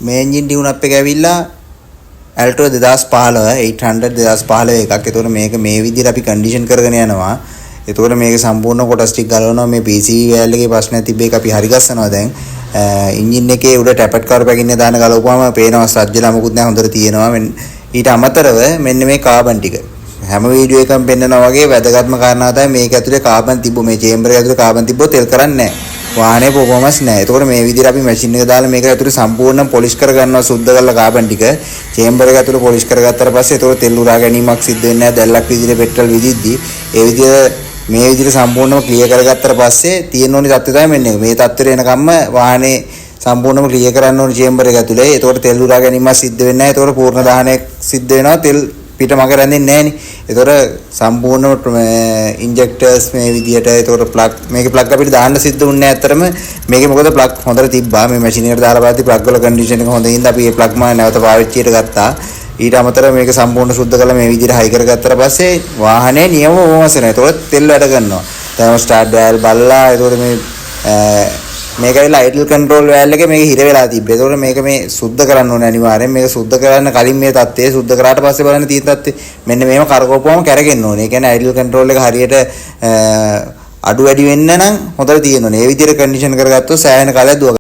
මේ engine tune up එක ඇවිල්ලා Alto 2015 800 2015 එකක්. ඒතකොට මේක මේ විදිහට අපි කන්ඩිෂන් කරගෙන යනවා. ඒතකොට මේක සම්පූර්ණ කොටස් ටික ගලවනවා. මේ PCB වෑල් එකේ ප්‍රශ්නයක් තිබ්බ එක අපි හරි ගස්සනවා දැන්. එන්ජින් එකේ උඩ ටැපට් කවර් පැකින් දාන ගලවපුවාම පේනවා සජ්ජලා මොකුත් නැහැ හොඳට තියෙනවා. ඊට අමතරව මෙන්න මේ කාබන් ටික හැම වීඩියෝ එකකම පෙන්නනවා වගේ වැදගත්ම කාරණාව තමයි මේක ඇතුලේ කාබන් තිබ්බොත් මේ චේම්බර් එක ඇතුලේ කාබන් තිබ්බොත් තෙල් කරන්නේ නැහැ. වාහනේ පර්ෆෝමන්ස් නැහැ. ඒතකොට මේ විදිහට අපි මැෂින් එක දාලා මේක ඇතුලේ සම්පූර්ණයෙන් පොලිෂ් කරගන්නවා සුද්ධ කරලා කාබන් ටික චේම්බර් එක ඇතුලේ පොලිෂ් කරගත්තාට පස්සේ ඒතකොට තෙල් උරා ගැනීමක් සිද්ධ වෙන්නේ නැහැ. දැල්ලක් විදිහට පෙට්‍රල් විදිද්දි ඒ විදිහට මේ විදිහට සම්පූර්ණයෙන්ම ක්ලියර් කරගත්තාට පස්සේ තියෙන ඕනි තත්ත්වය තමයි මෙන්න මේ තත්ත්වයට එනකම්ම වාහනේ සම්පූර්ණයෙන්ම ක්ලියර් කරන්න ඕනි චේම්බර් එක ඇතුලේ. ඒතකොට තෙල් උරා ගැනීමක් සිද්ධ වෙන්නේ නැහැ. ඒතකොට පූර්ණ දහනයක් සිද්ධ වෙනවා. තෙල් පිට මග රැඳෙන්නේ නැහැ නේ. ඒතකොට සම්පූර්ණ ඉන්ජෙක්ටර්ස් මේ විදියට ඒතකොට ප්ලග් මේකේ ප්ලග් අපිට දාන්න සිද්ධ වුණේ නැහැ. ඇත්තටම මේකේ මොකද ප්ලග් හොඳට තිබ්බා. මේ මැෂින් එකට දාලා බලද්දි ප්ලග් වල කන්ඩිෂන් එක හොඳින් ඉඳලා අපි මේ ප්ලග් මාන නැවත පාවිච්චියට ගත්තා. ඊට අමතරව මේක සම්පූර්ණ සුද්ධ කරලා මේ විදියට හයි කරගත්තාට පස්සේ වාහනේ නියම වොමස් වෙනවා. ඒතකොට තෙල් වැඩ කරනවා. දැන් ස්ටාර්ට් වෑල් බලලා ඒතකොට මේක ඇවිල්ලා අයිඩල් කන්ට්‍රෝල් වෑල් එකේ මේක හිර වෙලා තිබ්බේ. ඒතකොට මේක මේ සුද්ධ කරන්න ඕනේ අනිවාර්යෙන්. මේක සුද්ධ කරන්න කලින් මේ தත්ත්වය සුද්ධ කරාට පස්සේ බලන්න තියෙන தත්ත්වය මෙන්න මේව කරකවපුවම කැරගෙන්න ඕනේ. ඒ කියන්නේ අයිඩල් කන්ට්‍රෝල් එක හරියට අඩු වැඩි වෙන්න නම් හොඳට තියෙන්න ඕනේ. ඒ විදිහට කන්ඩිෂන් කරගත්තොත් සෑහෙන කාලයක් දුව